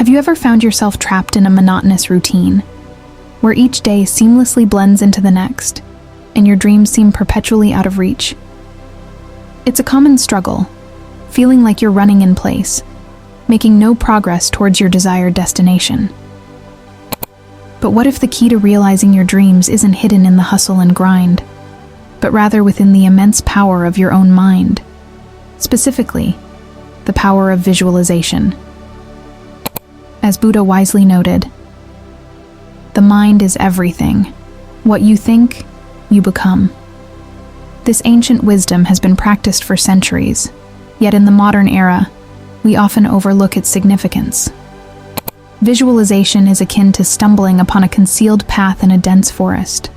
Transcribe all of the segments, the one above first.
Have you ever found yourself trapped in a monotonous routine, where each day seamlessly blends into the next, and your dreams seem perpetually out of reach? It's a common struggle, feeling like you're running in place, making no progress towards your desired destination. But what if the key to realizing your dreams isn't hidden in the hustle and grind, but rather within the immense power of your own mind? Specifically, the power of visualization. As Buddha wisely noted, the mind is everything. What you think, you become. This ancient wisdom has been practiced for centuries, yet in the modern era, we often overlook its significance. Visualization is akin to stumbling upon a concealed path in a dense forest.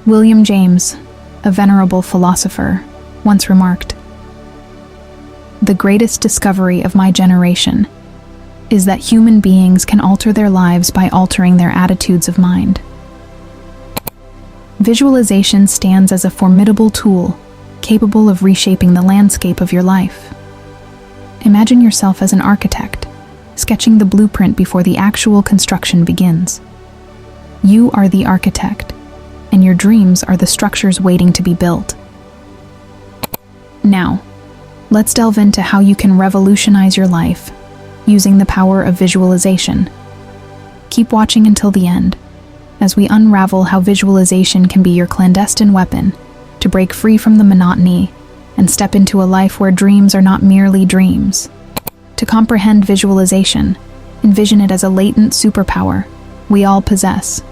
William James, a venerable philosopher, once remarked, "The greatest discovery of my generation is that human beings can alter their lives by altering their attitudes of mind." Visualization stands as a formidable tool, capable of reshaping the landscape of your life. Imagine yourself as an architect, sketching the blueprint before the actual construction begins. You are the architect, and your dreams are the structures waiting to be built. Now, let's delve into how you can revolutionize your life using the power of visualization. Keep watching until the end, as we unravel how visualization can be your clandestine weapon to break free from the monotony and step into a life where dreams are not merely dreams. To comprehend visualization, envision it as a latent superpower we all possess,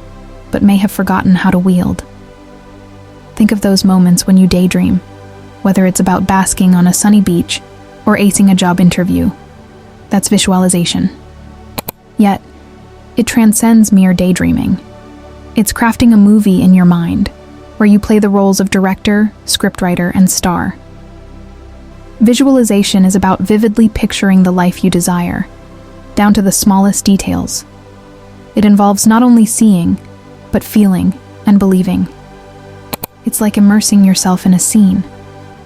but may have forgotten how to wield. Think of those moments when you daydream, whether it's about basking on a sunny beach or acing a job interview. That's visualization. Yet, it transcends mere daydreaming. It's crafting a movie in your mind, where you play the roles of director, scriptwriter, and star. Visualization is about vividly picturing the life you desire, down to the smallest details. It involves not only seeing, but feeling and believing. It's like immersing yourself in a scene,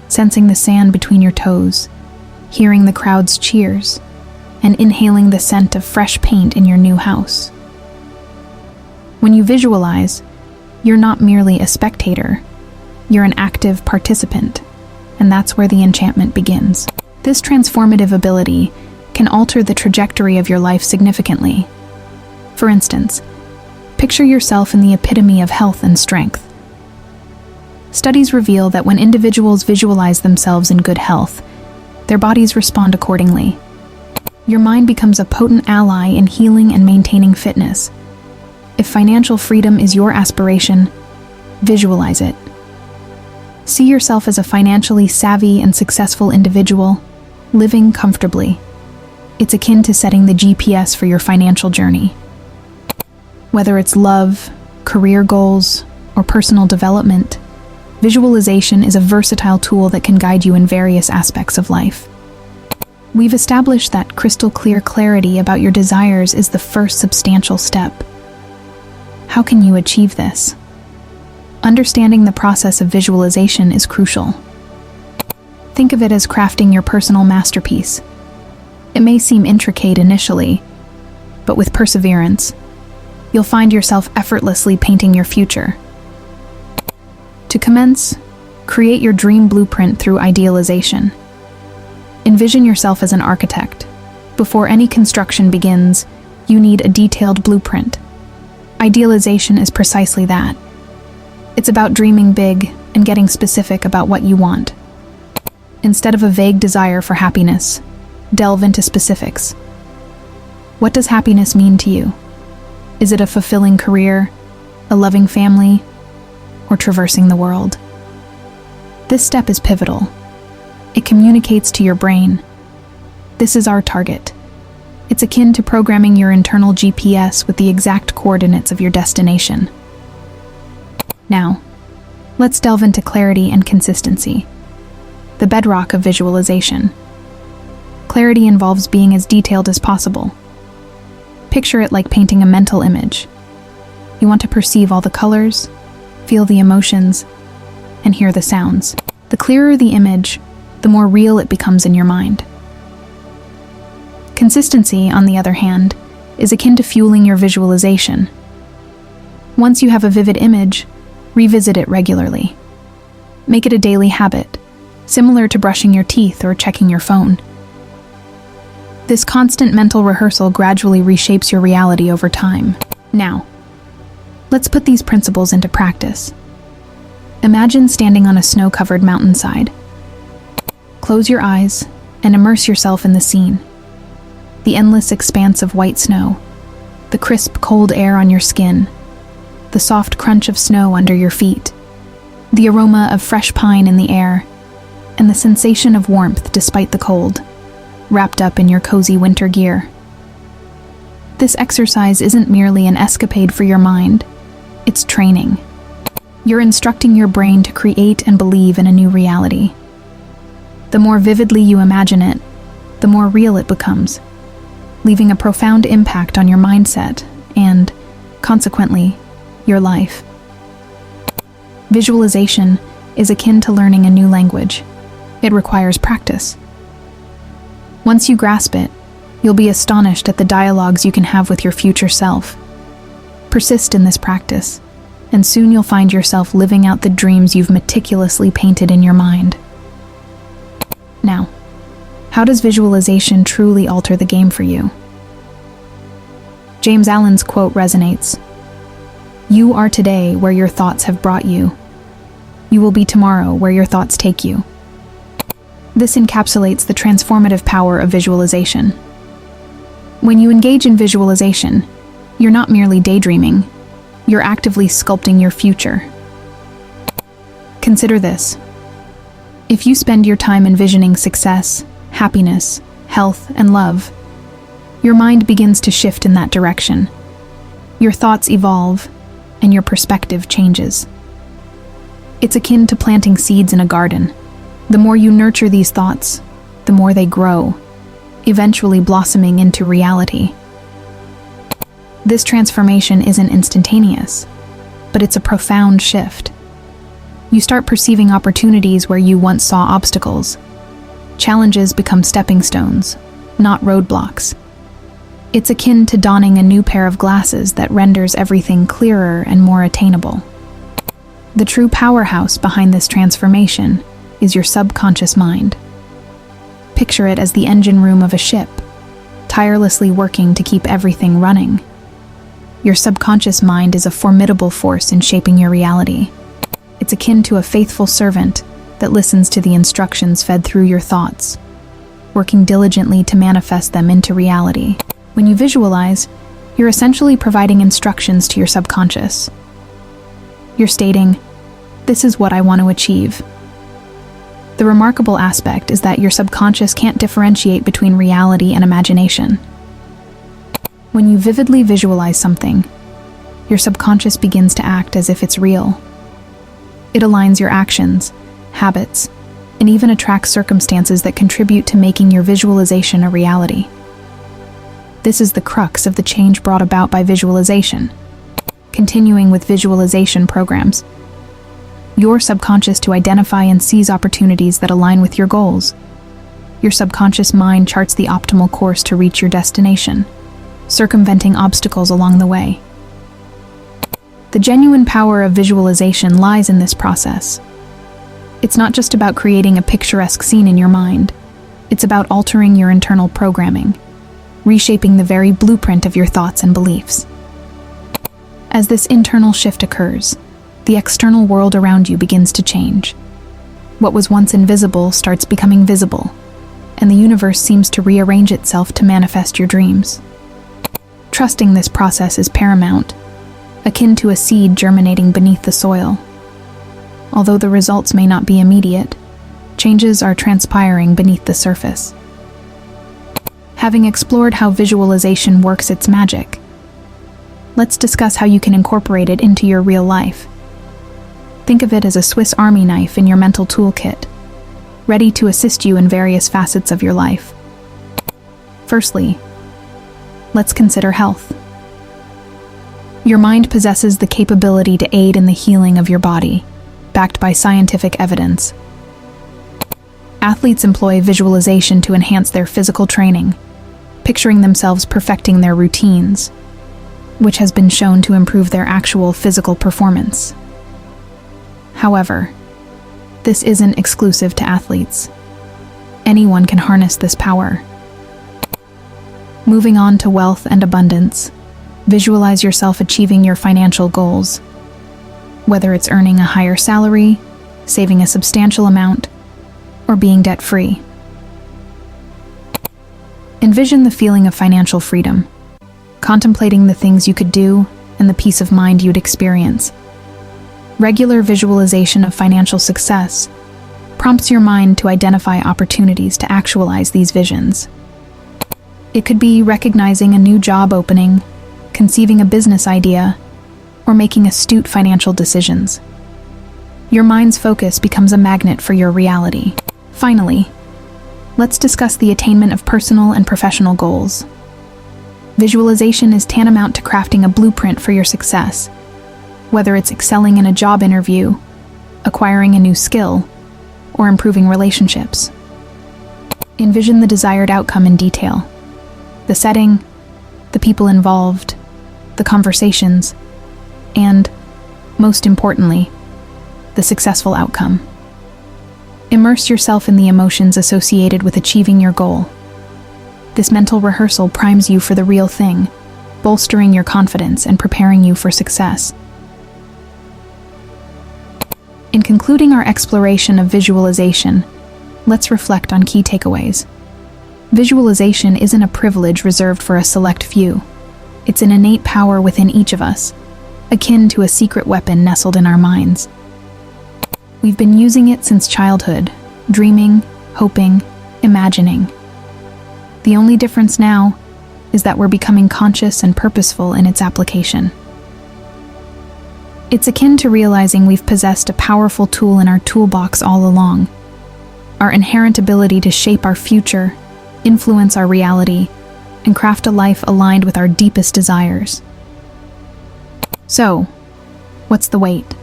sensing the sand between your toes, hearing the crowd's cheers, and inhaling the scent of fresh paint in your new house. When you visualize, you're not merely a spectator, you're an active participant, and that's where the enchantment begins. This transformative ability can alter the trajectory of your life significantly. For instance, picture yourself in the epitome of health and strength. Studies reveal that when individuals visualize themselves in good health, their bodies respond accordingly. Your mind becomes a potent ally in healing and maintaining fitness. If financial freedom is your aspiration, visualize it. See yourself as a financially savvy and successful individual, living comfortably. It's akin to setting the GPS for your financial journey. Whether it's love, career goals, or personal development, visualization is a versatile tool that can guide you in various aspects of life. We've established that crystal clear clarity about your desires is the first substantial step. How can you achieve this? Understanding the process of visualization is crucial. Think of it as crafting your personal masterpiece. It may seem intricate initially, but with perseverance, you'll find yourself effortlessly painting your future. To commence, create your dream blueprint through idealization. Envision yourself as an architect. Before any construction begins, you need a detailed blueprint. Idealization is precisely that. It's about dreaming big and getting specific about what you want. Instead of a vague desire for happiness, delve into specifics. What does happiness mean to you? Is it a fulfilling career, a loving family, or traversing the world? This step is pivotal. It communicates to your brain. This is our target. It's akin to programming your internal GPS with the exact coordinates of your destination. Now, let's delve into clarity and consistency, the bedrock of visualization. Clarity involves being as detailed as possible. Picture it like painting a mental image. You want to perceive all the colors, feel the emotions, and hear the sounds. The clearer the image, the more real it becomes in your mind. Consistency, on the other hand, is akin to fueling your visualization. Once you have a vivid image, revisit it regularly. Make it a daily habit, similar to brushing your teeth or checking your phone. This constant mental rehearsal gradually reshapes your reality over time. Now, let's put these principles into practice. Imagine standing on a snow-covered mountainside. Close your eyes and immerse yourself in the scene. The endless expanse of white snow, the crisp, cold air on your skin, the soft crunch of snow under your feet, the aroma of fresh pine in the air, and the sensation of warmth despite the cold, wrapped up in your cozy winter gear. This exercise isn't merely an escapade for your mind, it's training. You're instructing your brain to create and believe in a new reality. The more vividly you imagine it, the more real it becomes, leaving a profound impact on your mindset and, consequently, your life. Visualization is akin to learning a new language. It requires practice. Once you grasp it, you'll be astonished at the dialogues you can have with your future self. Persist in this practice, and soon you'll find yourself living out the dreams you've meticulously painted in your mind. Now, how does visualization truly alter the game for you? James Allen's quote resonates. "You are today where your thoughts have brought you. You will be tomorrow where your thoughts take you." This encapsulates the transformative power of visualization. When you engage in visualization, you're not merely daydreaming, you're actively sculpting your future. Consider this. If you spend your time envisioning success, happiness, health, and love, your mind begins to shift in that direction. Your thoughts evolve, and your perspective changes. It's akin to planting seeds in a garden. The more you nurture these thoughts, the more they grow, eventually blossoming into reality. This transformation isn't instantaneous, but it's a profound shift. You start perceiving opportunities where you once saw obstacles. Challenges become stepping stones, not roadblocks. It's akin to donning a new pair of glasses that renders everything clearer and more attainable. The true powerhouse behind this transformation is your subconscious mind. Picture it as the engine room of a ship, tirelessly working to keep everything running. Your subconscious mind is a formidable force in shaping your reality. It's akin to a faithful servant that listens to the instructions fed through your thoughts, working diligently to manifest them into reality. When you visualize, you're essentially providing instructions to your subconscious. You're stating, "This is what I want to achieve." The remarkable aspect is that your subconscious can't differentiate between reality and imagination. When you vividly visualize something, your subconscious begins to act as if it's real. It aligns your actions, habits, and even attracts circumstances that contribute to making your visualization a reality. This is the crux of the change brought about by visualization. Continuing with visualization programs, your subconscious to identify and seize opportunities that align with your goals. Your subconscious mind charts the optimal course to reach your destination, circumventing obstacles along the way. The genuine power of visualization lies in this process. It's not just about creating a picturesque scene in your mind. It's about altering your internal programming, reshaping the very blueprint of your thoughts and beliefs. As this internal shift occurs, the external world around you begins to change. What was once invisible starts becoming visible, and the universe seems to rearrange itself to manifest your dreams. Trusting this process is paramount, akin to a seed germinating beneath the soil. Although the results may not be immediate, changes are transpiring beneath the surface. Having explored how visualization works its magic, let's discuss how you can incorporate it into your real life. Think of it as a Swiss Army knife in your mental toolkit, ready to assist you in various facets of your life. Firstly, let's consider health. Your mind possesses the capability to aid in the healing of your body, backed by scientific evidence. Athletes employ visualization to enhance their physical training, picturing themselves perfecting their routines, which has been shown to improve their actual physical performance. However, this isn't exclusive to athletes. Anyone can harness this power. Moving on to wealth and abundance, visualize yourself achieving your financial goals. Whether it's earning a higher salary, saving a substantial amount, or being debt-free. Envision the feeling of financial freedom, contemplating the things you could do and the peace of mind you'd experience. Regular visualization of financial success prompts your mind to identify opportunities to actualize these visions. It could be recognizing a new job opening, conceiving a business idea, or making astute financial decisions. Your mind's focus becomes a magnet for your reality. Finally, let's discuss the attainment of personal and professional goals. Visualization is tantamount to crafting a blueprint for your success, whether it's excelling in a job interview, acquiring a new skill, or improving relationships. Envision the desired outcome in detail: the setting, the people involved, the conversations, and, most importantly, the successful outcome. Immerse yourself in the emotions associated with achieving your goal. This mental rehearsal primes you for the real thing, bolstering your confidence and preparing you for success. In concluding our exploration of visualization, let's reflect on key takeaways. Visualization isn't a privilege reserved for a select few. It's an innate power within each of us, akin to a secret weapon nestled in our minds. We've been using it since childhood, dreaming, hoping, imagining. The only difference now is that we're becoming conscious and purposeful in its application. It's akin to realizing we've possessed a powerful tool in our toolbox all along: our inherent ability to shape our future, influence our reality, and craft a life aligned with our deepest desires. So, what's the wait?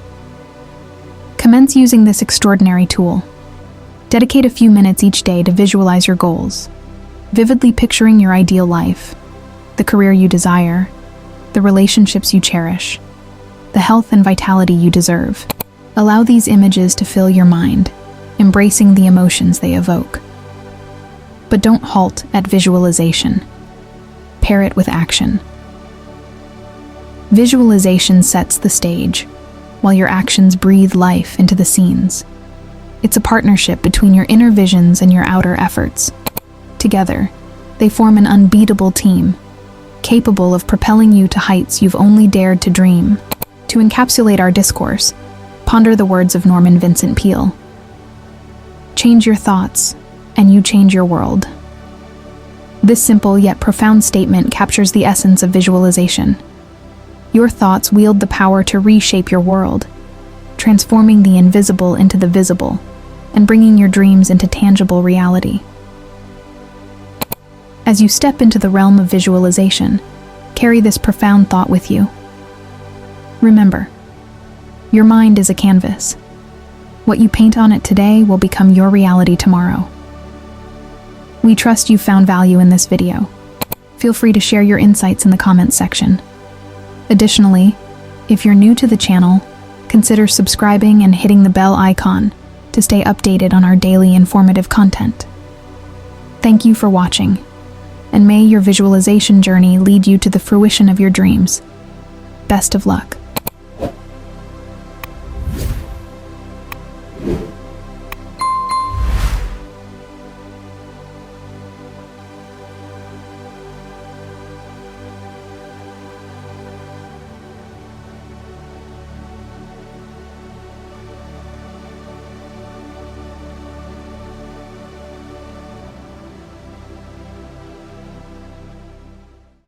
Commence using this extraordinary tool. Dedicate a few minutes each day to visualize your goals, vividly picturing your ideal life, the career you desire, the relationships you cherish, the health and vitality you deserve. Allow these images to fill your mind, embracing the emotions they evoke. But don't halt at visualization. Pair it with action. Visualization sets the stage, while your actions breathe life into the scenes. It's a partnership between your inner visions and your outer efforts. Together, they form an unbeatable team, capable of propelling you to heights you've only dared to dream. To encapsulate our discourse, ponder the words of Norman Vincent Peale. Change your thoughts, and you change your world. This simple yet profound statement captures the essence of visualization. Your thoughts wield the power to reshape your world, transforming the invisible into the visible, and bringing your dreams into tangible reality. As you step into the realm of visualization, carry this profound thought with you. Remember, your mind is a canvas. What you paint on it today will become your reality tomorrow. We trust you found value in this video. Feel free to share your insights in the comments section. Additionally, if you're new to the channel, consider subscribing and hitting the bell icon to stay updated on our daily informative content. Thank you for watching, and may your visualization journey lead you to the fruition of your dreams. Best of luck.